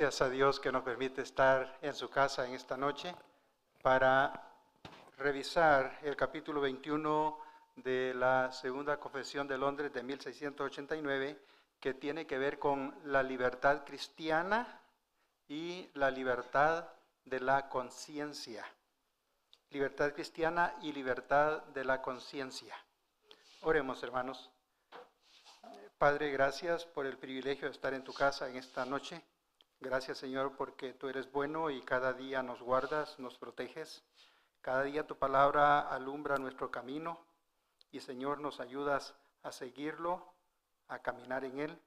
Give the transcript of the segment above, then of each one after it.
Gracias a Dios que nos permite estar en su casa en esta noche para revisar el capítulo 21 de la Segunda Confesión de Londres de 1689, que tiene que ver con la libertad cristiana y la libertad de la conciencia. Libertad cristiana y libertad de la conciencia. Oremos, hermanos. Padre, gracias por el privilegio de estar en tu casa en esta noche. Gracias, Señor, porque tú eres bueno y cada día nos guardas, nos proteges. Cada día tu palabra alumbra nuestro camino y, Señor, nos ayudas a seguirlo, a caminar en él.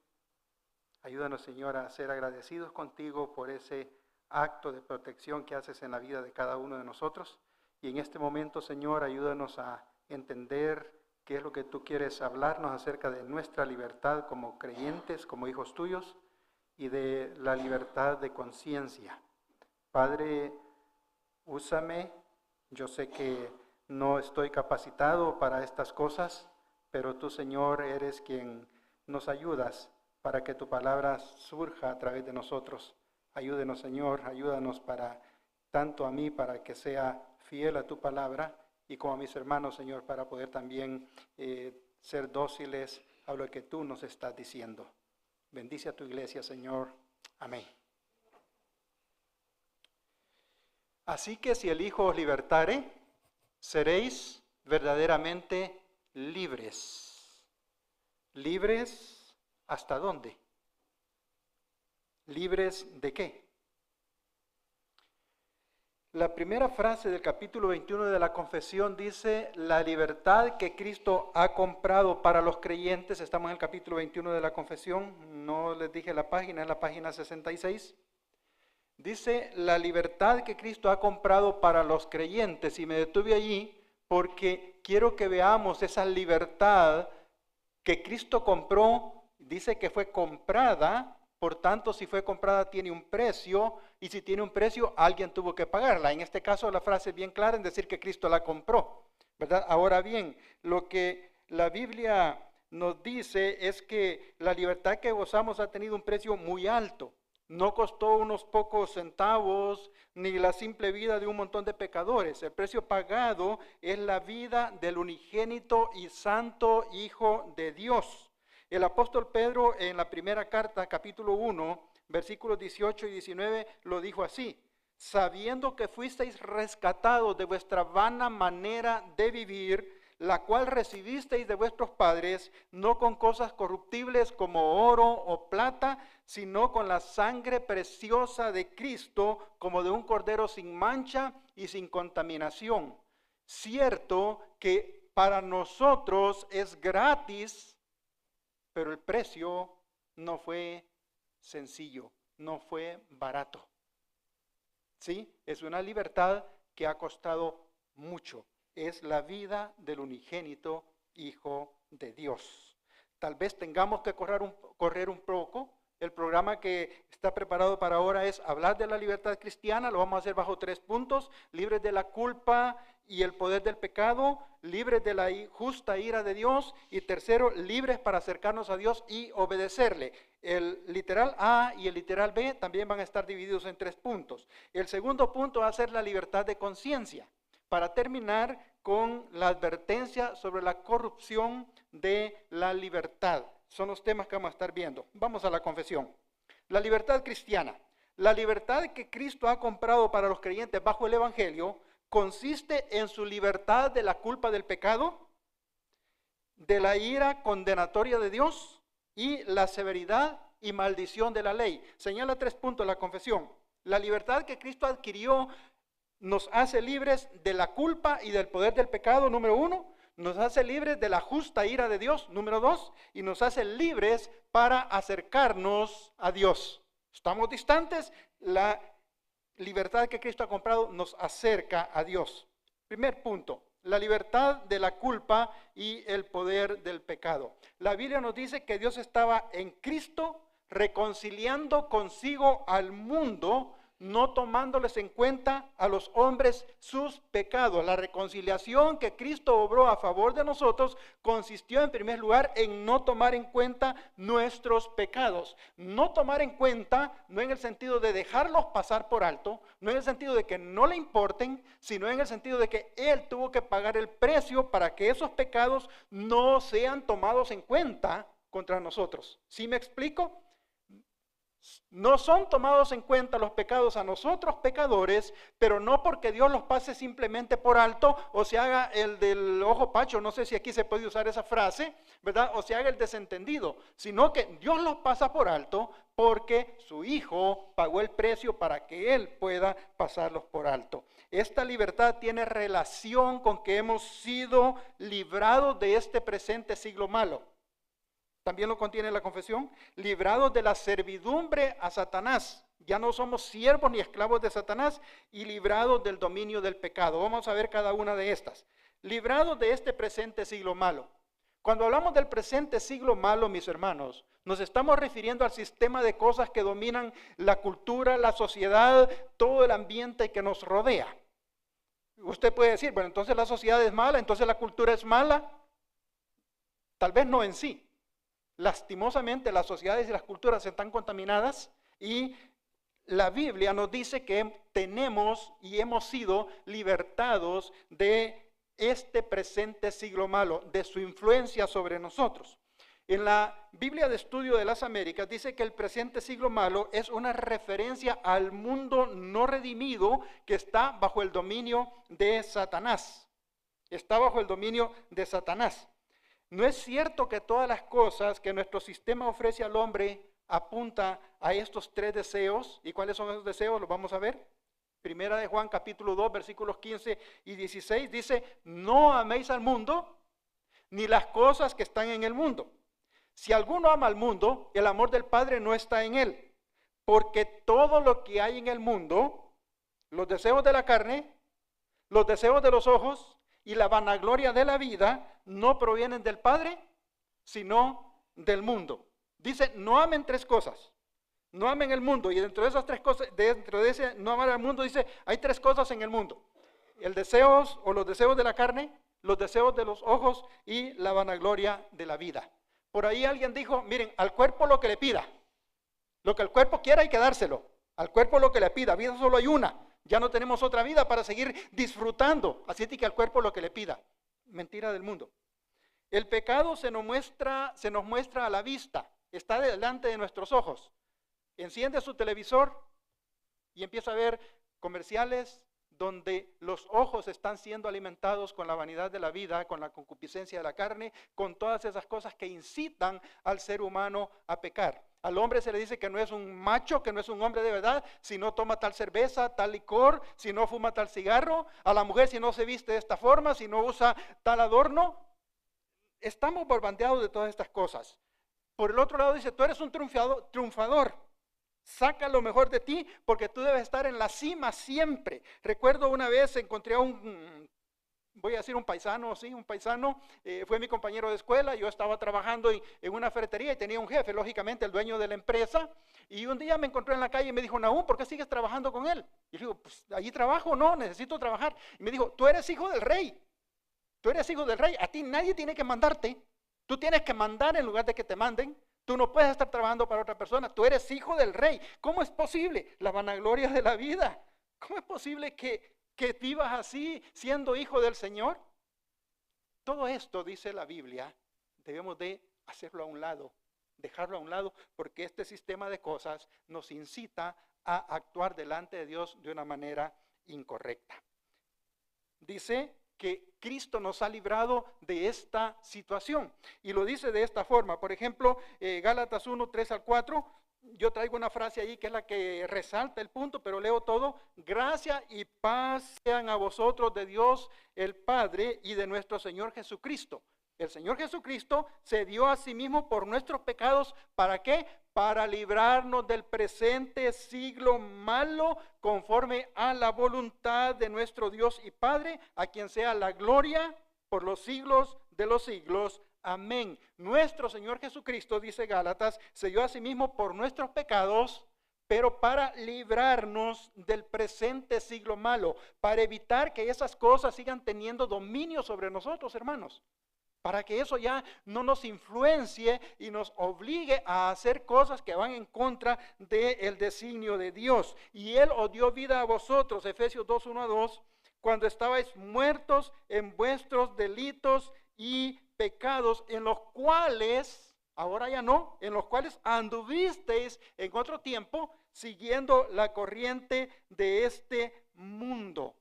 Ayúdanos, Señor, a ser agradecidos contigo por ese acto de protección que haces en la vida de cada uno de nosotros. Y en este momento, Señor, ayúdanos a entender qué es lo que tú quieres hablarnos acerca de nuestra libertad como creyentes, como hijos tuyos, y de la libertad de conciencia. Padre, úsame. Yo sé que no estoy capacitado para estas cosas, pero tú, Señor, eres quien nos ayudas para que tu palabra surja a través de nosotros. Ayúdenos, Señor, ayúdanos para, tanto a mí, para que sea fiel a tu palabra, y como a mis hermanos, Señor, para poder también ser dóciles a lo que tú nos estás diciendo. Bendice a tu iglesia, Señor. Amén. Así que si el Hijo os libertare, seréis verdaderamente libres. ¿Libres hasta dónde? ¿Libres de qué? La primera frase del capítulo 21 de la confesión dice: la libertad que Cristo ha comprado para los creyentes. Estamos en el capítulo 21 de la confesión, no les dije la página, es la página 66. Dice: la libertad que Cristo ha comprado para los creyentes. Y me detuve allí porque quiero que veamos esa libertad que Cristo compró. Dice que fue comprada. Por tanto, si fue comprada, tiene un precio, y si tiene un precio, alguien tuvo que pagarla. En este caso, la frase es bien clara en decir que Cristo la compró, ¿verdad? Ahora bien, lo que la Biblia nos dice es que la libertad que gozamos ha tenido un precio muy alto. No costó unos pocos centavos, ni la simple vida de un montón de pecadores. El precio pagado es la vida del unigénito y santo Hijo de Dios. El apóstol Pedro en la primera carta, capítulo 1, versículos 18 y 19, lo dijo así: sabiendo que fuisteis rescatados de vuestra vana manera de vivir, la cual recibisteis de vuestros padres, no con cosas corruptibles como oro o plata, sino con la sangre preciosa de Cristo, como de un cordero sin mancha y sin contaminación. Cierto que para nosotros es gratis, pero el precio no fue sencillo, no fue barato. ¿Sí? Es una libertad que ha costado mucho. Es la vida del unigénito Hijo de Dios. Tal vez tengamos que correr un poco. El programa que está preparado para ahora es hablar de la libertad cristiana. Lo vamos a hacer bajo 3 puntos: libres de la culpa y el poder del pecado, libres de la justa ira de Dios, y tercero, libres para acercarnos a Dios y obedecerle. El literal A y el literal B también van a estar divididos en 3 puntos. El segundo punto va a ser la libertad de conciencia, para terminar con la advertencia sobre la corrupción de la libertad. Son los temas que vamos a estar viendo. Vamos a la confesión. La libertad cristiana. La libertad que Cristo ha comprado para los creyentes bajo el Evangelio consiste en su libertad de la culpa del pecado, de la ira condenatoria de Dios y la severidad y maldición de la ley. Señala 3 puntos la confesión. La libertad que Cristo adquirió nos hace libres de la culpa y del poder del pecado, número 1. Nos hace libres de la justa ira de Dios, número 2. Y nos hace libres para acercarnos a Dios. ¿Estamos distantes? La libertad que Cristo ha comprado nos acerca a Dios. Primer punto, la libertad de la culpa y el poder del pecado. La Biblia nos dice que Dios estaba en Cristo reconciliando consigo al mundo, no tomándoles en cuenta a los hombres sus pecados. La reconciliación que Cristo obró a favor de nosotros consistió en primer lugar en no tomar en cuenta nuestros pecados. No tomar en cuenta, no en el sentido de dejarlos pasar por alto, no en el sentido de que no le importen, sino en el sentido de que Él tuvo que pagar el precio para que esos pecados no sean tomados en cuenta contra nosotros. ¿Sí me explico? No son tomados en cuenta los pecados a nosotros pecadores, pero no porque Dios los pase simplemente por alto o se haga el del ojo pacho, no sé si aquí se puede usar esa frase, ¿verdad? O se haga el desentendido, sino que Dios los pasa por alto porque su Hijo pagó el precio para que Él pueda pasarlos por alto. Esta libertad tiene relación con que hemos sido librados de este presente siglo malo. También lo contiene la confesión, librados de la servidumbre a Satanás. Ya no somos siervos ni esclavos de Satanás y librados del dominio del pecado. Vamos a ver cada una de estas. Librados de este presente siglo malo. Cuando hablamos del presente siglo malo, mis hermanos, nos estamos refiriendo al sistema de cosas que dominan la cultura, la sociedad, todo el ambiente que nos rodea. Usted puede decir, bueno, entonces la sociedad es mala, entonces la cultura es mala. Tal vez no en sí. Lastimosamente las sociedades y las culturas están contaminadas y la Biblia nos dice que tenemos y hemos sido libertados de este presente siglo malo, de su influencia sobre nosotros. En la Biblia de Estudio de las Américas dice que el presente siglo malo es una referencia al mundo no redimido que está bajo el dominio de Satanás. Está bajo el dominio de Satanás. No es cierto que todas las cosas que nuestro sistema ofrece al hombre apunta a estos tres deseos. ¿Y cuáles son esos deseos? Los vamos a ver. Primera de Juan capítulo 2 versículos 15 y 16 dice, no améis al mundo ni las cosas que están en el mundo. Si alguno ama al mundo, el amor del Padre no está en él. Porque todo lo que hay en el mundo, los deseos de la carne, los deseos de los ojos y la vanagloria de la vida, no provienen del Padre, sino del mundo. Dice, no amen tres cosas. No amen el mundo. Y dentro de esas tres cosas, dentro de ese no amar al mundo, dice, hay tres cosas en el mundo. El deseos o los deseos de la carne, los deseos de los ojos y la vanagloria de la vida. Por ahí alguien dijo, miren, al cuerpo lo que le pida. Lo que el cuerpo quiera hay que dárselo. Al cuerpo lo que le pida. Vida solo hay una. Ya no tenemos otra vida para seguir disfrutando. Así que al cuerpo lo que le pida. Mentira del mundo. El pecado se nos muestra a la vista. Está delante de nuestros ojos. Enciende su televisor y empieza a ver comerciales donde los ojos están siendo alimentados con la vanidad de la vida, con la concupiscencia de la carne, con todas esas cosas que incitan al ser humano a pecar. Al hombre se le dice que no es un macho, que no es un hombre de verdad, si no toma tal cerveza, tal licor, si no fuma tal cigarro. A la mujer si no se viste de esta forma, si no usa tal adorno. Estamos bombardeados de todas estas cosas. Por el otro lado dice, tú eres un triunfador. Saca lo mejor de ti porque tú debes estar en la cima siempre. Recuerdo una vez encontré a voy a decir un paisano, sí, un paisano, fue mi compañero de escuela. Yo estaba trabajando en una ferretería y tenía un jefe, lógicamente el dueño de la empresa, y un día me encontró en la calle y me dijo, Nahum, ¿por qué sigues trabajando con él? Y yo digo, pues allí trabajo, no, necesito trabajar. Y me dijo, tú eres hijo del rey, a ti nadie tiene que mandarte, tú tienes que mandar en lugar de que te manden. Tú no puedes estar trabajando para otra persona, tú eres hijo del rey. ¿Cómo es posible? La vanagloria de la vida. ¿Cómo es posible que vivas así siendo hijo del Señor? Todo esto, dice la Biblia, debemos de hacerlo a un lado, dejarlo a un lado, porque este sistema de cosas nos incita a actuar delante de Dios de una manera incorrecta. Dice que Cristo nos ha librado de esta situación. Y lo dice de esta forma. Por ejemplo, Gálatas 1, 3 al 4. Yo traigo una frase ahí que es la que resalta el punto, pero leo todo. Gracia y paz sean a vosotros de Dios el Padre y de nuestro Señor Jesucristo. El Señor Jesucristo se dio a sí mismo por nuestros pecados. ¿Para qué? Para librarnos del presente siglo malo, conforme a la voluntad de nuestro Dios y Padre, a quien sea la gloria por los siglos de los siglos. Amén. Nuestro Señor Jesucristo, dice Gálatas, se dio a sí mismo por nuestros pecados pero para librarnos del presente siglo malo, para evitar que esas cosas sigan teniendo dominio sobre nosotros, hermanos. Para que eso ya no nos influencie y nos obligue a hacer cosas que van en contra del designio de Dios. Y Él os dio vida a vosotros, Efesios 2, 1 a 2, cuando estabais muertos en vuestros delitos y pecados, en los cuales, ahora ya no, en los cuales anduvisteis en otro tiempo, siguiendo la corriente de este mundo.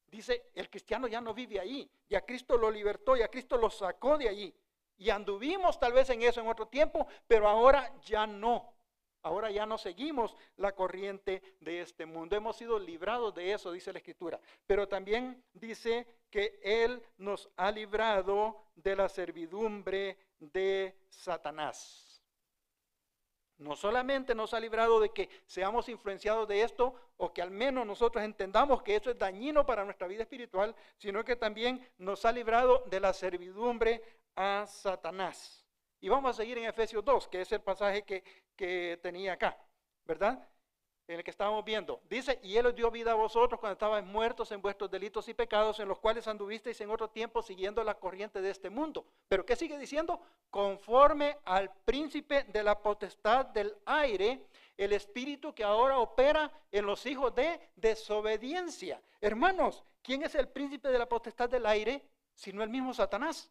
Dice, el cristiano ya no vive ahí, ya Cristo lo libertó, ya Cristo lo sacó de allí. Y anduvimos tal vez en eso en otro tiempo, pero ahora ya no. Ahora ya no seguimos la corriente de este mundo. Hemos sido librados de eso, dice la Escritura. Pero también dice que Él nos ha librado de la servidumbre de Satanás. No solamente nos ha librado de que seamos influenciados de esto, o que al menos nosotros entendamos que eso es dañino para nuestra vida espiritual, sino que también nos ha librado de la servidumbre a Satanás. Y vamos a seguir en Efesios 2, que es el pasaje que tenía acá, ¿verdad? En el que estábamos viendo. Dice, y Él os dio vida a vosotros cuando estabais muertos en vuestros delitos y pecados, en los cuales anduvisteis en otro tiempo siguiendo la corriente de este mundo. Pero ¿qué sigue diciendo? Conforme al príncipe de la potestad del aire, el espíritu que ahora opera en los hijos de desobediencia. Hermanos, ¿quién es el príncipe de la potestad del aire? Sino el mismo Satanás.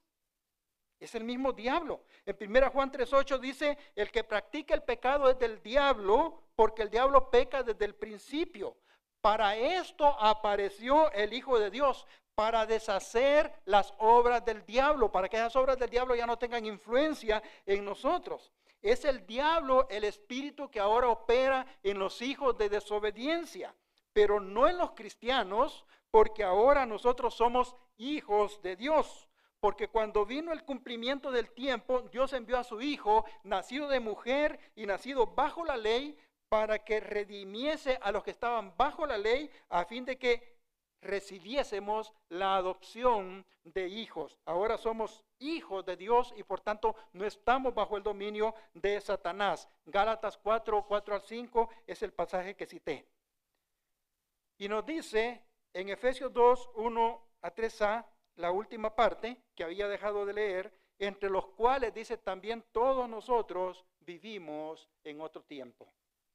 Es el mismo diablo. En 1 Juan 3:8 dice, el que practica el pecado es del diablo, porque el diablo peca desde el principio. Para esto apareció el Hijo de Dios, para deshacer las obras del diablo, para que esas obras del diablo ya no tengan influencia en nosotros. Es el diablo, el espíritu que ahora opera en los hijos de desobediencia, pero no en los cristianos, porque ahora nosotros somos hijos de Dios. Porque cuando vino el cumplimiento del tiempo, Dios envió a su Hijo, nacido de mujer y nacido bajo la ley, para que redimiese a los que estaban bajo la ley, a fin de que recibiésemos la adopción de hijos. Ahora somos hijos de Dios y por tanto no estamos bajo el dominio de Satanás. Gálatas 4, 4 al 5 es el pasaje que cité. Y nos dice en Efesios 2, 1 a 3a, la última parte que había dejado de leer, entre los cuales dice también todos nosotros vivimos en otro tiempo.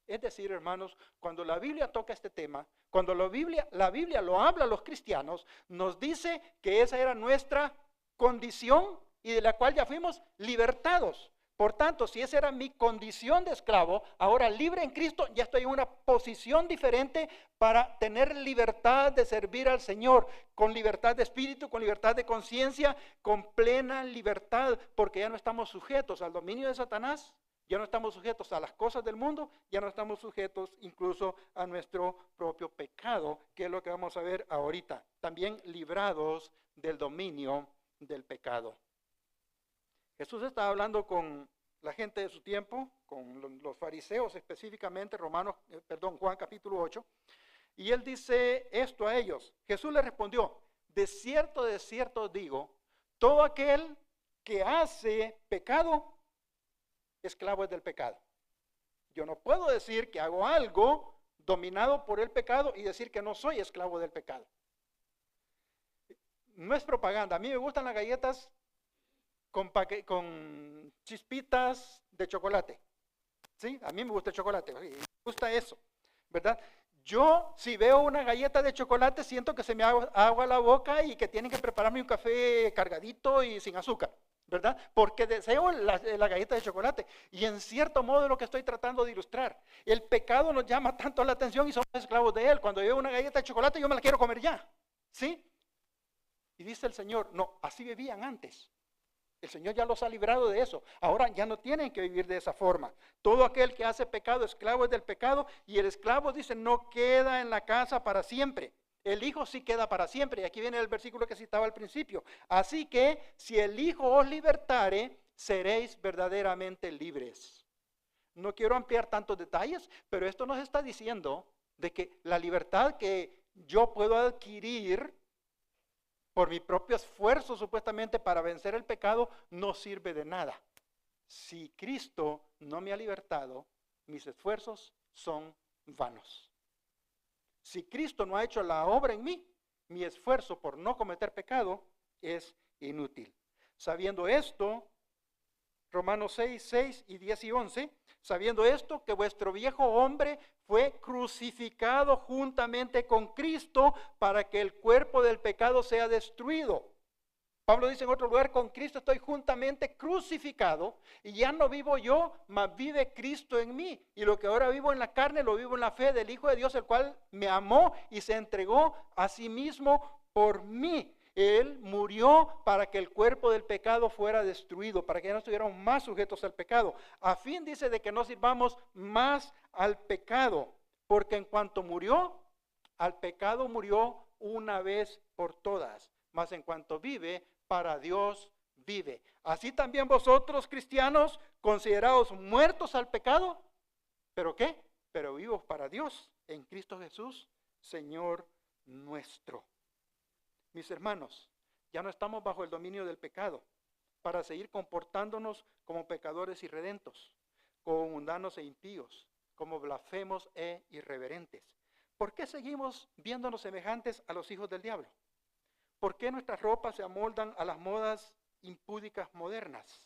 Es decir, hermanos, cuando la Biblia toca este tema, cuando la Biblia lo habla a los cristianos, nos dice que esa era nuestra condición y de la cual ya fuimos libertados. Por tanto, si esa era mi condición de esclavo, ahora libre en Cristo, ya estoy en una posición diferente para tener libertad de servir al Señor, con libertad de espíritu, con libertad de conciencia, con plena libertad, porque ya no estamos sujetos al dominio de Satanás, ya no estamos sujetos a las cosas del mundo, ya no estamos sujetos incluso a nuestro propio pecado, que es lo que vamos a ver ahorita. También librados del dominio del pecado. Jesús estaba hablando con la gente de su tiempo, con los fariseos específicamente, Juan capítulo 8, y él dice esto a ellos. Jesús les respondió, de cierto digo, todo aquel que hace pecado, esclavo es del pecado. Yo no puedo decir que hago algo dominado por el pecado y decir que no soy esclavo del pecado. No es propaganda. A mí me gustan las galletas con chispitas de chocolate. ¿Sí? A mí me gusta el chocolate, me gusta eso, ¿verdad? Yo, si veo una galleta de chocolate, siento que se me agua la boca y que tienen que prepararme un café cargadito y sin azúcar, ¿verdad? Porque deseo la galleta de chocolate. Y en cierto modo es lo que estoy tratando de ilustrar. El pecado nos llama tanto la atención y somos esclavos de él. Cuando veo una galleta de chocolate, yo me la quiero comer ya, ¿sí? Y dice el Señor, no, así vivían antes. El Señor ya los ha librado de eso. Ahora ya no tienen que vivir de esa forma. Todo aquel que hace pecado, esclavo es del pecado. Y el esclavo, dice, no queda en la casa para siempre. El Hijo sí queda para siempre. Y aquí viene el versículo que citaba al principio. Así que si el Hijo os libertare, seréis verdaderamente libres. No quiero ampliar tantos detalles, pero esto nos está diciendo de que la libertad que yo puedo adquirir por mi propio esfuerzo supuestamente para vencer el pecado, no sirve de nada. Si Cristo no me ha libertado, mis esfuerzos son vanos. Si Cristo no ha hecho la obra en mí, mi esfuerzo por no cometer pecado es inútil. Sabiendo esto, Romanos 6, 6 y 10 y 11, sabiendo esto, que vuestro viejo hombre fue crucificado juntamente con Cristo para que el cuerpo del pecado sea destruido. Pablo dice en otro lugar, con Cristo estoy juntamente crucificado y ya no vivo yo, mas vive Cristo en mí. Y lo que ahora vivo en la carne, lo vivo en la fe del Hijo de Dios, el cual me amó y se entregó a sí mismo por mí. Él murió para que el cuerpo del pecado fuera destruido, para que ya no estuviéramos más sujetos al pecado. A fin, dice, de que no sirvamos más al pecado, porque en cuanto murió, al pecado murió una vez por todas. Mas en cuanto vive, para Dios vive. Así también vosotros, cristianos, considerados muertos al pecado, ¿pero qué? Pero vivos para Dios, en Cristo Jesús, Señor nuestro. Mis hermanos, ya no estamos bajo el dominio del pecado para seguir comportándonos como pecadores irredentos, como mundanos e impíos, como blasfemos e irreverentes. ¿Por qué seguimos viéndonos semejantes a los hijos del diablo? ¿Por qué nuestras ropas se amoldan a las modas impúdicas modernas?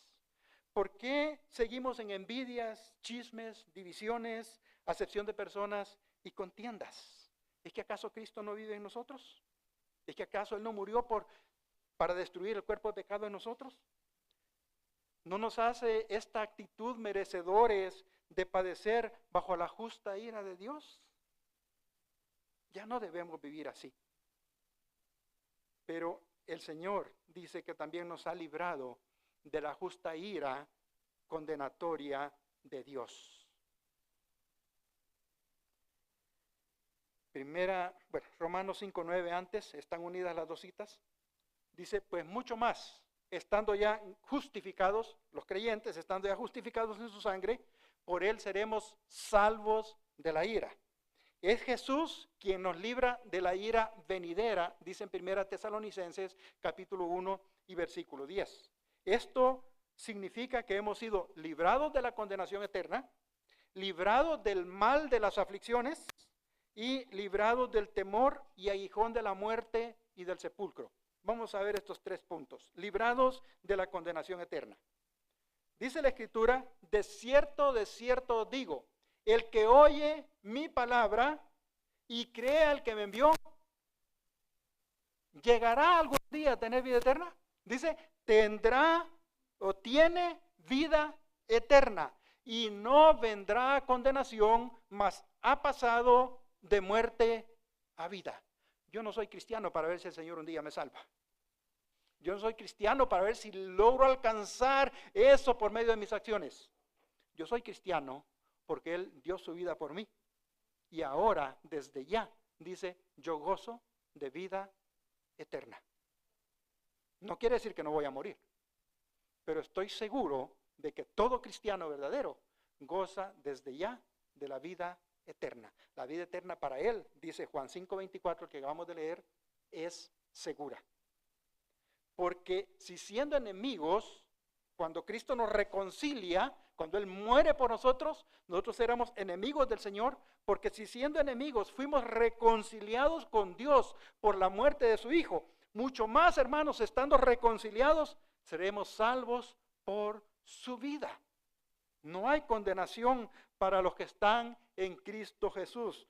¿Por qué seguimos en envidias, chismes, divisiones, acepción de personas y contiendas? ¿Es que acaso Cristo no vive en nosotros? ¿Es que acaso Él no murió para destruir el cuerpo de pecado en nosotros? ¿No nos hace esta actitud merecedores de padecer bajo la justa ira de Dios? Ya no debemos vivir así. Pero el Señor dice que también nos ha librado de la justa ira condenatoria de Dios. Romanos 5:9 antes, están unidas las dos citas. Dice, pues mucho más, estando ya justificados, los creyentes, estando ya justificados en su sangre, por Él seremos salvos de la ira. Es Jesús quien nos libra de la ira venidera, dice en 1 Tesalonicenses capítulo 1 y versículo 10. Esto significa que hemos sido librados de la condenación eterna, librados del mal de las aflicciones y librados del temor y aguijón de la muerte y del sepulcro. Vamos a ver estos tres puntos. Librados de la condenación eterna. Dice la Escritura, de cierto digo, el que oye mi palabra y cree al que me envió, ¿llegará algún día a tener vida eterna? Dice, tendrá o tiene vida eterna y no vendrá a condenación, mas ha pasado de muerte a vida. Yo no soy cristiano para ver si el Señor un día me salva. Yo no soy cristiano para ver si logro alcanzar eso por medio de mis acciones. Yo soy cristiano porque Él dio su vida por mí. Y ahora, desde ya, dice, yo gozo de vida eterna. No quiere decir que no voy a morir, pero estoy seguro de que todo cristiano verdadero goza desde ya de la vida eterna. La vida eterna para él, dice Juan 5:24, que acabamos de leer, es segura. Porque si siendo enemigos, cuando Cristo nos reconcilia, cuando Él muere por nosotros, nosotros éramos enemigos del Señor, porque si siendo enemigos fuimos reconciliados con Dios por la muerte de su Hijo, mucho más, hermanos, estando reconciliados, seremos salvos por su vida. No hay condenación para los que están en Cristo Jesús.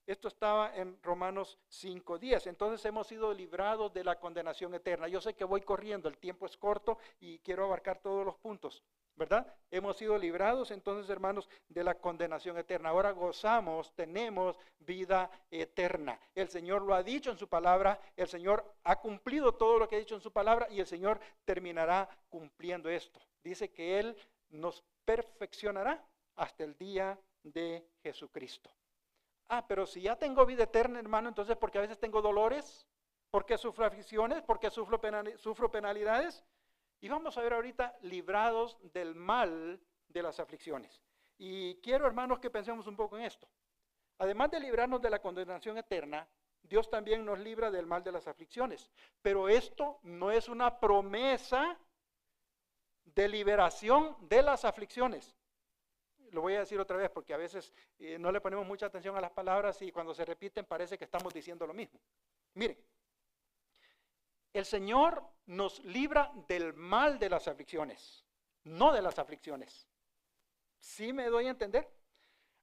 Esto estaba en Romanos 5:10. Entonces hemos sido librados de la condenación eterna. Yo sé que voy corriendo, el tiempo es corto y quiero abarcar todos los puntos, ¿verdad? Hemos sido librados entonces, hermanos, de la condenación eterna. Ahora gozamos, tenemos vida eterna. El Señor lo ha dicho en su palabra, el Señor ha cumplido todo lo que ha dicho en su palabra y el Señor terminará cumpliendo esto. Dice que Él nos perfeccionará hasta el día de Jesucristo. Pero si ya tengo vida eterna, hermano, entonces ¿por qué a veces tengo dolores? ¿Por qué sufro aflicciones? ¿Por qué sufro penalidades? Y vamos a ver ahorita librados del mal de las aflicciones. Y quiero, hermanos, que pensemos un poco en esto. Además de librarnos de la condenación eterna, Dios también nos libra del mal de las aflicciones. Pero esto no es una promesa de liberación de las aflicciones. lo voy a decir otra vez porque a veces no le ponemos mucha atención a las palabras y cuando se repiten parece que estamos diciendo lo mismo. Miren, el Señor nos libra del mal de las aflicciones, no de las aflicciones. ¿Sí me doy a entender?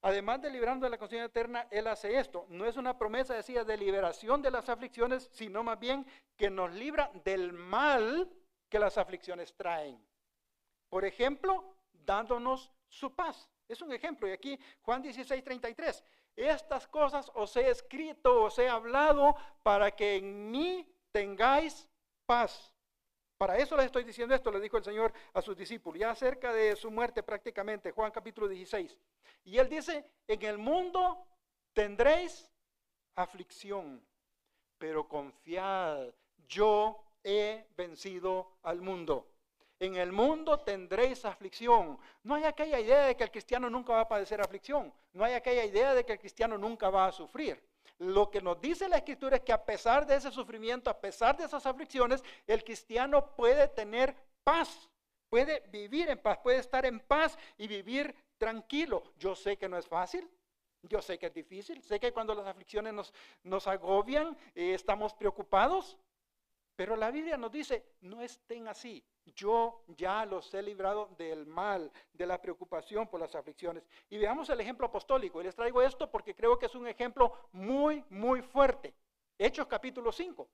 Además de librarnos de la condenación eterna, Él hace esto. No es una promesa, decía, de liberación de las aflicciones, sino más bien que nos libra del mal que las aflicciones traen. Por ejemplo, dándonos su paz. Es un ejemplo. Y aquí Juan 16:33. Estas cosas os he escrito, os he hablado, para que en mí tengáis paz. Para eso les estoy diciendo esto, le dijo el Señor a sus discípulos, ya cerca de su muerte prácticamente, Juan capítulo 16. Y Él dice, en el mundo tendréis aflicción, pero confiad, yo he vencido al mundo. En el mundo tendréis aflicción. No hay aquella idea de que el cristiano nunca va a padecer aflicción. No hay aquella idea de que el cristiano nunca va a sufrir. Lo que nos dice la Escritura es que a pesar de ese sufrimiento, a pesar de esas aflicciones, el cristiano puede tener paz, puede vivir en paz, puede estar en paz y vivir tranquilo. Yo sé que no es fácil, yo sé que es difícil, sé que cuando las aflicciones nos agobian, estamos preocupados, pero la Biblia nos dice, no estén así. Yo ya los he librado del mal, de la preocupación por las aflicciones. Y veamos el ejemplo apostólico. Y les traigo esto porque creo que es un ejemplo muy, muy fuerte. Hechos capítulo 5.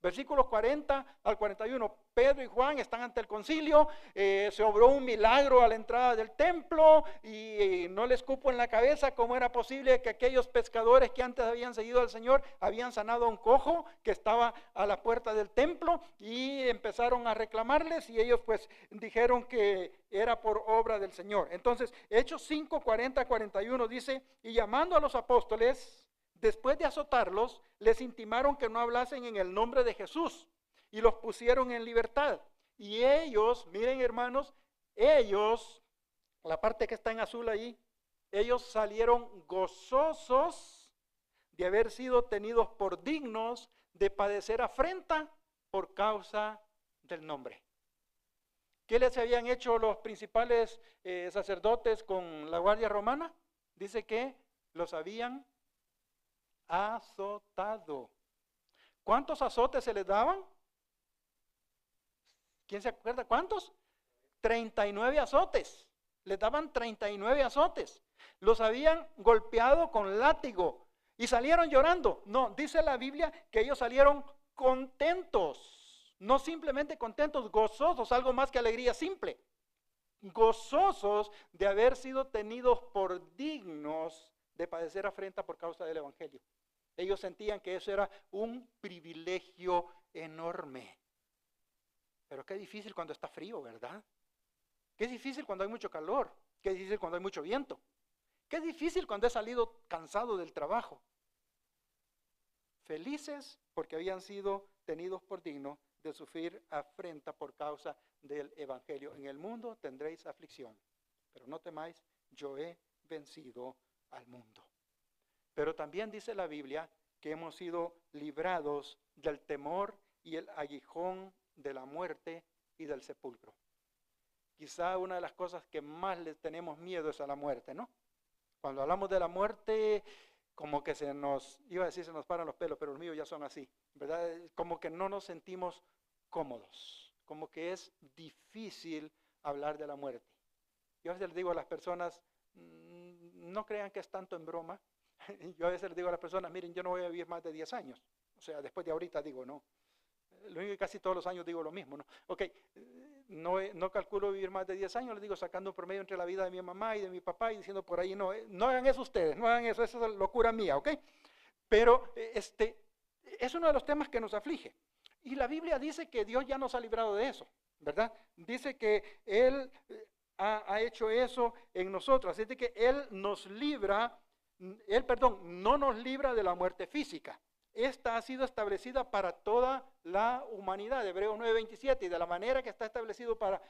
Versículos 40 al 41, Pedro y Juan están ante el concilio, se obró un milagro a la entrada del templo y no les cupo en la cabeza cómo era posible que aquellos pescadores que antes habían seguido al Señor habían sanado a un cojo que estaba a la puerta del templo y empezaron a reclamarles y ellos pues dijeron que era por obra del Señor. Entonces, Hechos 5, 40, 41 dice, y llamando a los apóstoles, después de azotarlos, les intimaron que no hablasen en el nombre de Jesús y los pusieron en libertad. Y ellos, miren hermanos, ellos, la parte que está en azul ahí, ellos salieron gozosos de haber sido tenidos por dignos de padecer afrenta por causa del nombre. ¿Qué les habían hecho los principales sacerdotes con la guardia romana? Dice que los habían azotado. ¿Cuántos azotes se les daban? ¿Quién se acuerda? ¿Cuántos? 39 azotes. Les daban 39 azotes. Los habían golpeado con látigo y salieron llorando. No, dice la Biblia que ellos salieron contentos. No simplemente contentos, gozosos, algo más que alegría simple. Gozosos de haber sido tenidos por dignos de padecer afrenta por causa del evangelio. Ellos sentían que eso era un privilegio enorme. Pero qué difícil cuando está frío, ¿verdad? Qué difícil cuando hay mucho calor. Qué difícil cuando hay mucho viento. Qué difícil cuando he salido cansado del trabajo. Felices porque habían sido tenidos por dignos de sufrir afrenta por causa del evangelio. En el mundo tendréis aflicción, pero no temáis, yo he vencido al mundo. Pero también dice la Biblia que hemos sido librados del temor y el aguijón de la muerte y del sepulcro. Quizá una de las cosas que más le tenemos miedo es a la muerte, ¿no? Cuando hablamos de la muerte, como que se nos paran los pelos, pero los míos ya son así, ¿verdad? Como que no nos sentimos cómodos, como que es difícil hablar de la muerte. Yo a veces les digo a las personas, no crean que es tanto en broma. Yo a veces les digo a las personas, miren, yo no voy a vivir más de 10 años. O sea, después de ahorita digo, no. Lo único que casi todos los años digo lo mismo, ¿no? Ok, no calculo vivir más de 10 años, les digo sacando un promedio entre la vida de mi mamá y de mi papá y diciendo por ahí, no hagan eso ustedes, no hagan eso, esa es locura mía, ¿ok? Pero es uno de los temas que nos aflige. Y la Biblia dice que Dios ya nos ha librado de eso, ¿verdad? Dice que Él ha hecho eso en nosotros, así que Él nos libra. No nos libra de la muerte física. Esta ha sido establecida para toda la humanidad, Hebreos 9:27, y de la manera que está establecido para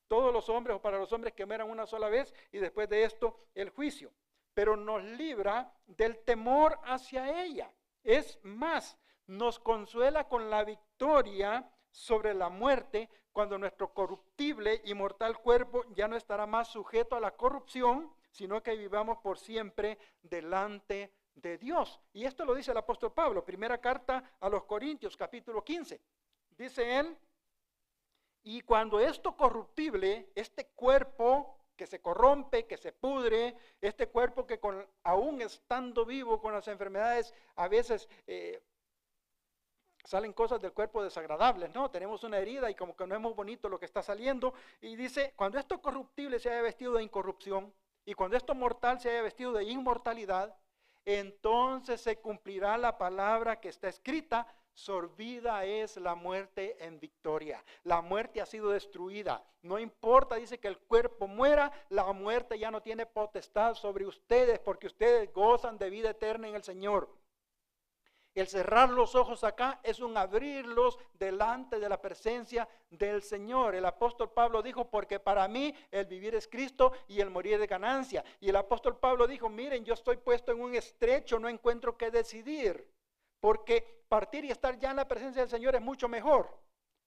todos los hombres o para los hombres que mueran una sola vez y después de esto el juicio. Pero nos libra del temor hacia ella. Es más, nos consuela con la victoria sobre la muerte cuando nuestro corruptible y mortal cuerpo ya no estará más sujeto a la corrupción, sino que vivamos por siempre delante de Dios. Y esto lo dice el apóstol Pablo, primera carta a los Corintios, capítulo 15. Dice él, y cuando esto corruptible, este cuerpo que se corrompe, que se pudre, este cuerpo que aún estando vivo con las enfermedades, a veces salen cosas del cuerpo desagradables, ¿no? Tenemos una herida y como que no es muy bonito lo que está saliendo. Y dice, cuando esto corruptible se haya vestido de incorrupción, y cuando esto mortal se haya vestido de inmortalidad, entonces se cumplirá la palabra que está escrita, sorbida es la muerte en victoria. La muerte ha sido destruida. No importa, dice, que el cuerpo muera, la muerte ya no tiene potestad sobre ustedes, porque ustedes gozan de vida eterna en el Señor. El cerrar los ojos acá es un abrirlos delante de la presencia del Señor. El apóstol Pablo dijo, porque para mí el vivir es Cristo y el morir es ganancia. Y el apóstol Pablo dijo, miren, yo estoy puesto en un estrecho, no encuentro qué decidir. Porque partir y estar ya en la presencia del Señor es mucho mejor.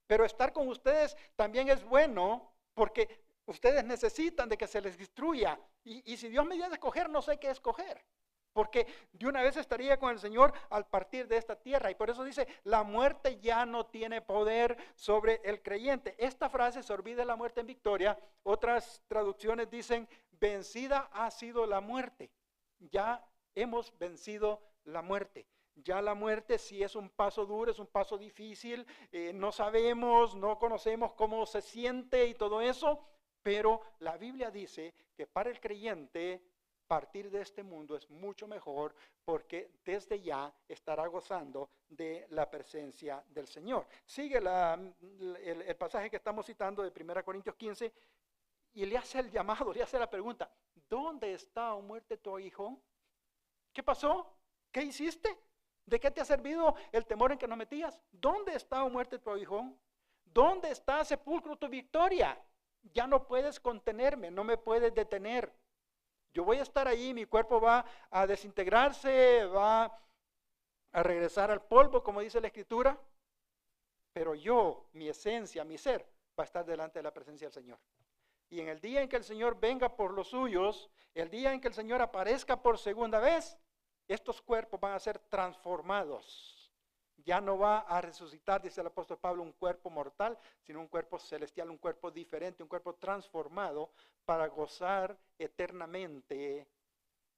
Pero estar con ustedes también es bueno, porque ustedes necesitan de que se les instruya. Y si Dios me dio a escoger, no sé qué escoger. Porque de una vez estaría con el Señor al partir de esta tierra. Y por eso dice, la muerte ya no tiene poder sobre el creyente. Esta frase, sorbida la muerte en victoria, otras traducciones dicen, vencida ha sido la muerte. Ya hemos vencido la muerte. Ya la muerte sí es un paso duro, es un paso difícil. No sabemos, no conocemos cómo se siente y todo eso. Pero la Biblia dice que para el creyente partir de este mundo es mucho mejor, porque desde ya estará gozando de la presencia del Señor. Sigue el pasaje que estamos citando de 1 Corintios 15 y le hace el llamado, le hace la pregunta, ¿dónde está, oh muerte, tu aguijón? ¿Qué pasó? ¿Qué hiciste? ¿De qué te ha servido el temor en que nos metías? ¿Dónde está, oh muerte, tu aguijón? ¿Dónde está, sepulcro, tu victoria? Ya no puedes contenerme, no me puedes detener. Yo voy a estar ahí, mi cuerpo va a desintegrarse, va a regresar al polvo, como dice la Escritura, pero yo, mi esencia, mi ser, va a estar delante de la presencia del Señor. Y en el día en que el Señor venga por los suyos, el día en que el Señor aparezca por segunda vez, estos cuerpos van a ser transformados. Ya no va a resucitar, dice el apóstol Pablo, un cuerpo mortal, sino un cuerpo celestial, un cuerpo diferente, un cuerpo transformado para gozar eternamente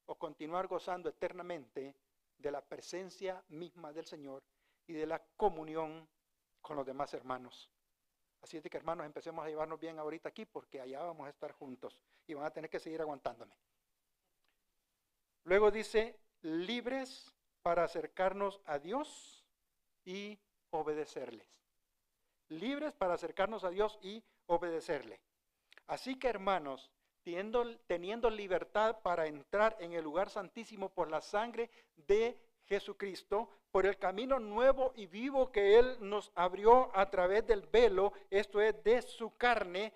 o continuar gozando eternamente de la presencia misma del Señor y de la comunión con los demás hermanos. Así es de que, hermanos, empecemos a llevarnos bien ahorita aquí, porque allá vamos a estar juntos y van a tener que seguir aguantándome. Luego dice, libres para acercarnos a Dios y obedecerles. Libres para acercarnos a Dios y obedecerle. Así que, hermanos, teniendo libertad para entrar en el lugar santísimo por la sangre de Jesucristo, por el camino nuevo y vivo que Él nos abrió a través del velo, esto es, de su carne,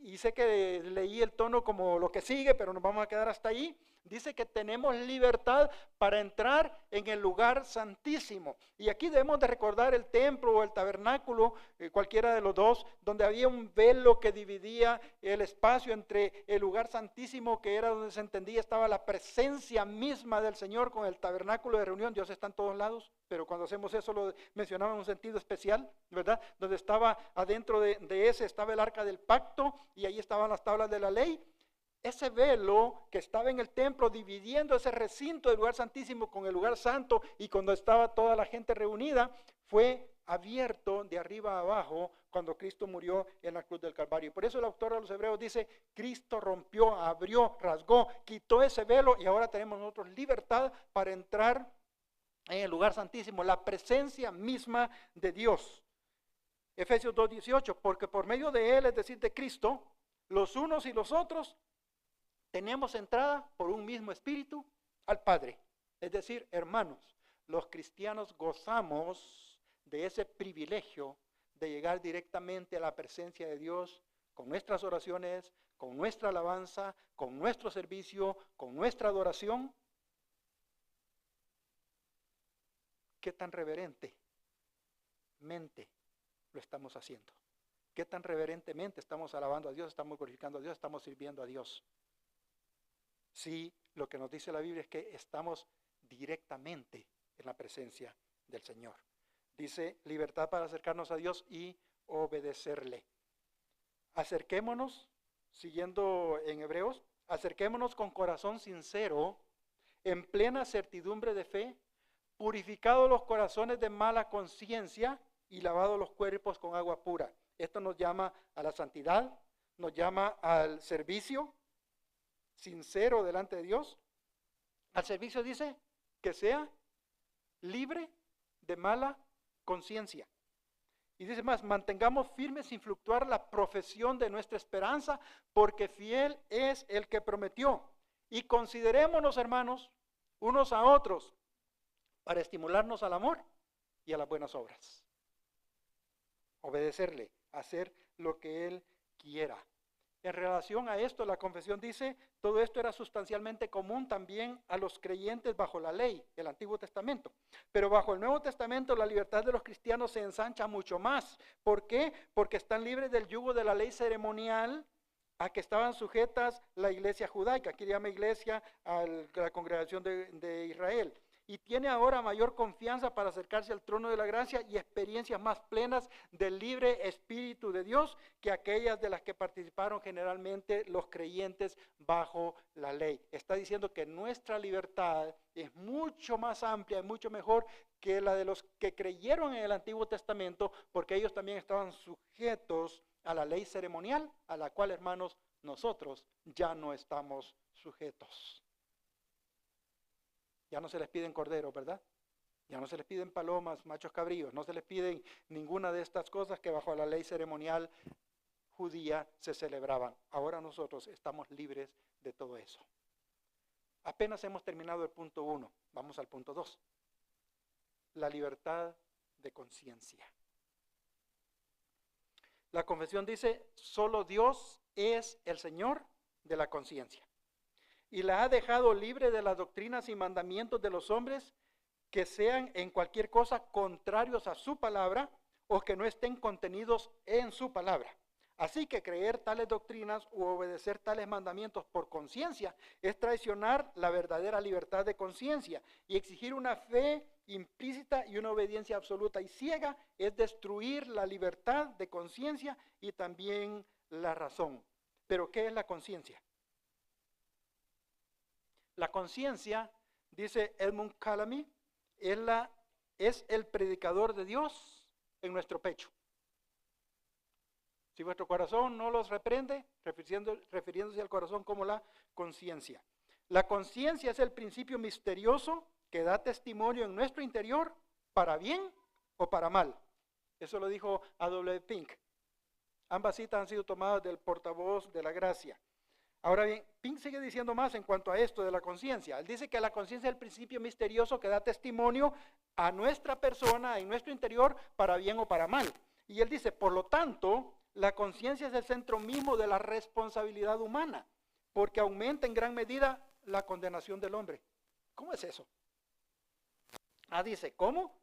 y sé que leí el tono como lo que sigue, pero nos vamos a quedar hasta ahí. Dice que tenemos libertad para entrar en el lugar santísimo. Y aquí debemos de recordar el templo o el tabernáculo, cualquiera de los dos, donde había un velo que dividía el espacio entre el lugar santísimo, que era donde se entendía estaba la presencia misma del Señor, con el tabernáculo de reunión. Dios está en todos lados, pero cuando hacemos eso lo mencionamos en un sentido especial, ¿verdad? Donde estaba adentro de ese estaba el arca del pacto y ahí estaban las tablas de la ley. Ese velo que estaba en el templo dividiendo ese recinto del lugar santísimo con el lugar santo, y cuando estaba toda la gente reunida, fue abierto de arriba a abajo cuando Cristo murió en la cruz del Calvario. Por eso el autor de los Hebreos dice, Cristo rompió, abrió, rasgó, quitó ese velo y ahora tenemos nosotros libertad para entrar en el lugar santísimo, la presencia misma de Dios. Efesios 2:18, porque por medio de Él, es decir, de Cristo, los unos y los otros tenemos entrada por un mismo espíritu al Padre. Es decir, hermanos, los cristianos gozamos de ese privilegio de llegar directamente a la presencia de Dios con nuestras oraciones, con nuestra alabanza, con nuestro servicio, con nuestra adoración. ¿Qué tan reverentemente lo estamos haciendo? ¿Qué tan reverentemente estamos alabando a Dios, estamos glorificando a Dios, estamos sirviendo a Dios? Sí, lo que nos dice la Biblia es que estamos directamente en la presencia del Señor. Dice libertad para acercarnos a Dios y obedecerle. Acerquémonos, siguiendo en Hebreos, acerquémonos con corazón sincero, en plena certidumbre de fe, purificados los corazones de mala conciencia y lavados los cuerpos con agua pura. Esto nos llama a la santidad, nos llama al servicio sincero delante de Dios. Al servicio dice que sea libre de mala conciencia. Y dice más, mantengamos firmes sin fluctuar la profesión de nuestra esperanza, porque fiel es el que prometió. Y considerémonos, hermanos, unos a otros, para estimularnos al amor y a las buenas obras. Obedecerle, hacer lo que Él quiera. En relación a esto, la confesión dice, todo esto era sustancialmente común también a los creyentes bajo la ley, el Antiguo Testamento. Pero bajo el Nuevo Testamento la libertad de los cristianos se ensancha mucho más. ¿Por qué? Porque están libres del yugo de la ley ceremonial a que estaban sujetas la iglesia judaica. Aquí llama iglesia a la congregación de Israel. Y tiene ahora mayor confianza para acercarse al trono de la gracia y experiencias más plenas del libre Espíritu de Dios que aquellas de las que participaron generalmente los creyentes bajo la ley. Está diciendo que nuestra libertad es mucho más amplia y mucho mejor que la de los que creyeron en el Antiguo Testamento, porque ellos también estaban sujetos a la ley ceremonial, a la cual, hermanos, nosotros ya no estamos sujetos. Ya no se les piden corderos, ¿verdad? Ya no se les piden palomas, machos cabríos, no se les piden ninguna de estas cosas que bajo la ley ceremonial judía se celebraban. Ahora nosotros estamos libres de todo eso. Apenas hemos terminado el punto 1, vamos al punto 2. La libertad de conciencia. La confesión dice, solo Dios es el Señor de la conciencia. Y la ha dejado libre de las doctrinas y mandamientos de los hombres que sean en cualquier cosa contrarios a su palabra o que no estén contenidos en su palabra. Así que creer tales doctrinas u obedecer tales mandamientos por conciencia es traicionar la verdadera libertad de conciencia, y exigir una fe implícita y una obediencia absoluta y ciega es destruir la libertad de conciencia y también la razón. ¿Pero qué es la conciencia? La conciencia, dice Edmund Calamy, es el predicador de Dios en nuestro pecho. Si vuestro corazón no los reprende, refiriéndose al corazón como la conciencia. La conciencia es el principio misterioso que da testimonio en nuestro interior para bien o para mal. Eso lo dijo A.W. Pink. Ambas citas han sido tomadas del portavoz de la gracia. Ahora bien, Pink sigue diciendo más en cuanto a esto de la conciencia. Él dice que la conciencia es el principio misterioso que da testimonio a nuestra persona, en nuestro interior, para bien o para mal. Y él dice, por lo tanto, la conciencia es el centro mismo de la responsabilidad humana, porque aumenta en gran medida la condenación del hombre. ¿Cómo es eso? Dice, ¿cómo?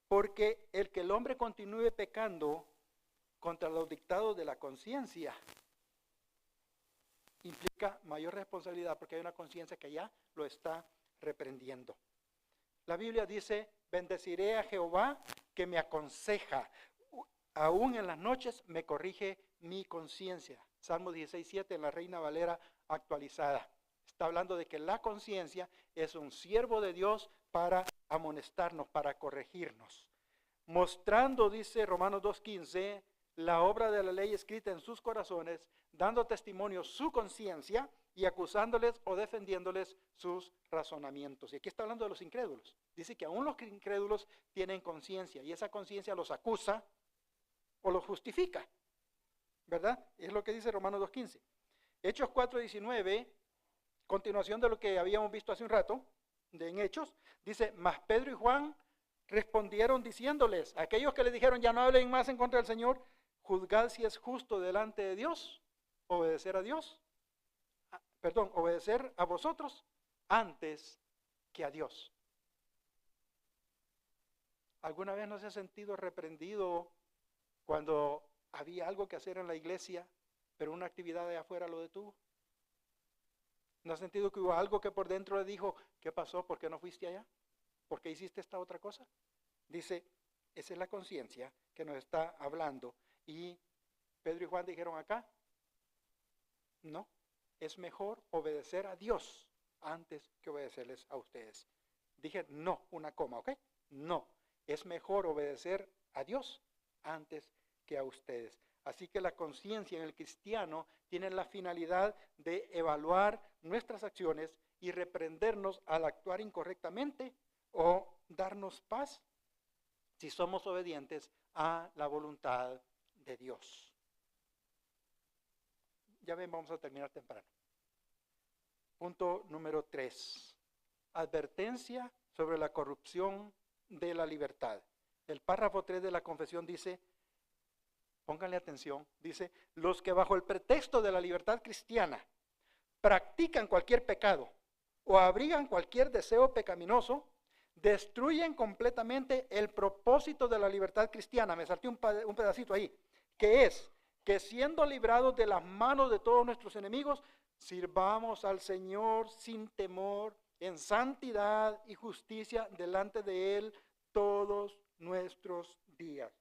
Porque el que el hombre continúe pecando contra los dictados de la conciencia implica mayor responsabilidad, porque hay una conciencia que ya lo está reprendiendo. La Biblia dice, bendeciré a Jehová que me aconseja, aún en las noches me corrige mi conciencia. Salmo 16:7 en la Reina Valera actualizada. Está hablando de que la conciencia es un siervo de Dios para amonestarnos, para corregirnos. Mostrando, dice Romanos 2:15, la obra de la ley escrita en sus corazones, dando testimonio su conciencia y acusándoles o defendiéndoles sus razonamientos. Y aquí está hablando de los incrédulos. Dice que aún los incrédulos tienen conciencia y esa conciencia los acusa o los justifica, ¿verdad? Es lo que dice Romanos 2:15. Hechos 4:19, continuación de lo que habíamos visto hace un rato, en Hechos, dice, mas Pedro y Juan respondieron diciéndoles, aquellos que le dijeron ya no hablen más en contra del Señor, juzgad si es justo delante de Dios, obedecer a Dios, obedecer a vosotros antes que a Dios. ¿Alguna vez no se ha sentido reprendido cuando había algo que hacer en la iglesia, pero una actividad de afuera lo detuvo? ¿No has sentido que hubo algo que por dentro le dijo, ¿qué pasó? ¿Por qué no fuiste allá? ¿Por qué hiciste esta otra cosa? Dice, esa es la conciencia que nos está hablando. Y Pedro y Juan dijeron acá, no, es mejor obedecer a Dios antes que obedecerles a ustedes. Dije no, una coma, ¿ok? No, es mejor obedecer a Dios antes que a ustedes. Así que la conciencia en el cristiano tiene la finalidad de evaluar nuestras acciones y reprendernos al actuar incorrectamente o darnos paz si somos obedientes a la voluntad de Dios. Ya ven, vamos a terminar temprano. Punto número 3. Advertencia sobre la corrupción de la libertad. El párrafo 3 de la confesión dice, pónganle atención, dice, los que bajo el pretexto de la libertad cristiana practican cualquier pecado o abrigan cualquier deseo pecaminoso, destruyen completamente el propósito de la libertad cristiana. Me salté un pedacito ahí, que es que siendo librados de las manos de todos nuestros enemigos, sirvamos al Señor sin temor, en santidad y justicia delante de Él todos nuestros días.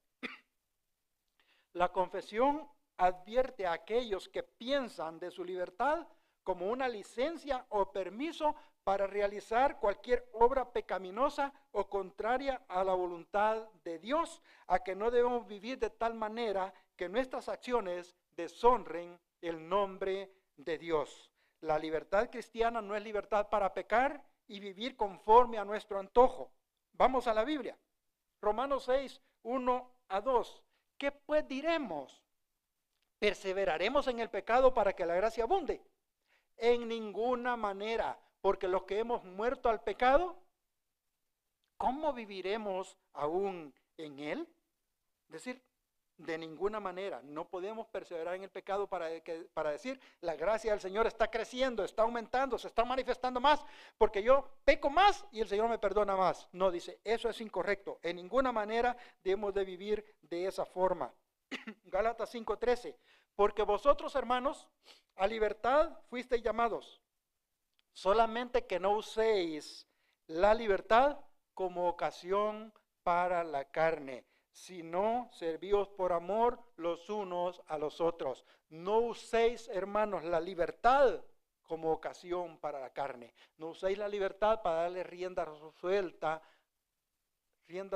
La confesión advierte a aquellos que piensan de su libertad como una licencia o permiso para realizar cualquier obra pecaminosa o contraria a la voluntad de Dios, a que no debemos vivir de tal manera que nuestras acciones deshonren el nombre de Dios. La libertad cristiana no es libertad para pecar y vivir conforme a nuestro antojo. Vamos a la Biblia. Romanos 6, 1 a 2. ¿Qué pues diremos? ¿Perseveraremos en el pecado para que la gracia abunde? En ninguna manera, porque los que hemos muerto al pecado, ¿cómo viviremos aún en él? Es decir, de ninguna manera, no podemos perseverar en el pecado para decir, la gracia del Señor está creciendo, está aumentando, se está manifestando más, porque yo peco más y el Señor me perdona más. No, dice, eso es incorrecto. En ninguna manera debemos de vivir de esa forma. Gálatas 5:13, porque vosotros, hermanos, a libertad fuisteis llamados, solamente que no uséis la libertad como ocasión para la carne, sino servíos por amor los unos a los otros. No uséis, hermanos, la libertad como ocasión para la carne. No uséis la libertad para darle rienda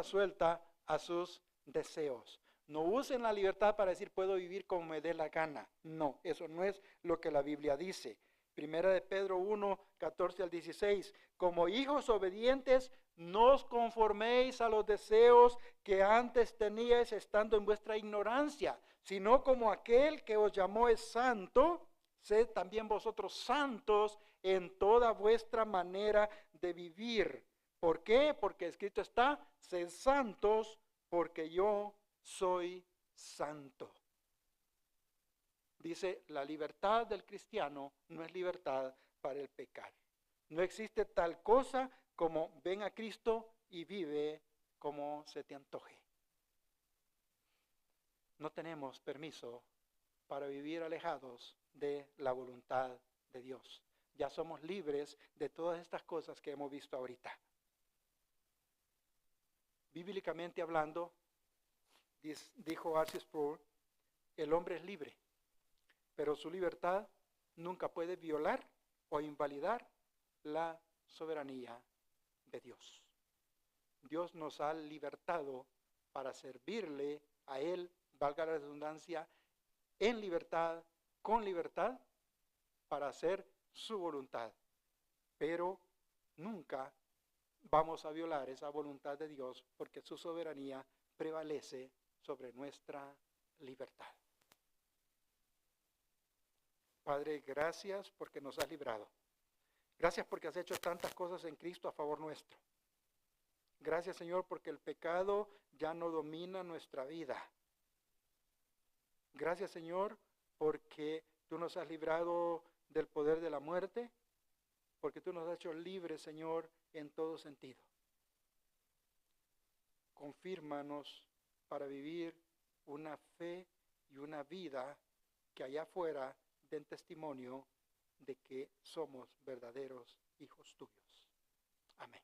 suelta a sus deseos. No usen la libertad para decir puedo vivir como me dé la gana. No, eso no es lo que la Biblia dice. Primera de Pedro 1, 14 al 16. Como hijos obedientes, no os conforméis a los deseos que antes teníais estando en vuestra ignorancia, sino como aquel que os llamó es santo, sed también vosotros santos en toda vuestra manera de vivir. ¿Por qué? Porque escrito está, sed santos porque yo soy santo. Dice, la libertad del cristiano no es libertad para el pecar. No existe tal cosa como ven a Cristo y vive como se te antoje. No tenemos permiso para vivir alejados de la voluntad de Dios. Ya somos libres de todas estas cosas que hemos visto ahorita. Bíblicamente hablando, dijo R.C. Sproul, el hombre es libre, pero su libertad nunca puede violar o invalidar la soberanía de Dios. Dios nos ha libertado para servirle a Él, valga la redundancia, en libertad, con libertad, para hacer su voluntad. Pero nunca vamos a violar esa voluntad de Dios porque su soberanía prevalece sobre nuestra libertad. Padre, gracias porque nos has librado. Gracias porque has hecho tantas cosas en Cristo a favor nuestro. Gracias, Señor, porque el pecado ya no domina nuestra vida. Gracias, Señor, porque tú nos has librado del poder de la muerte, porque tú nos has hecho libres, Señor, en todo sentido. Confírmanos para vivir una fe y una vida que allá afuera den testimonio de que somos verdaderos hijos tuyos. Amén.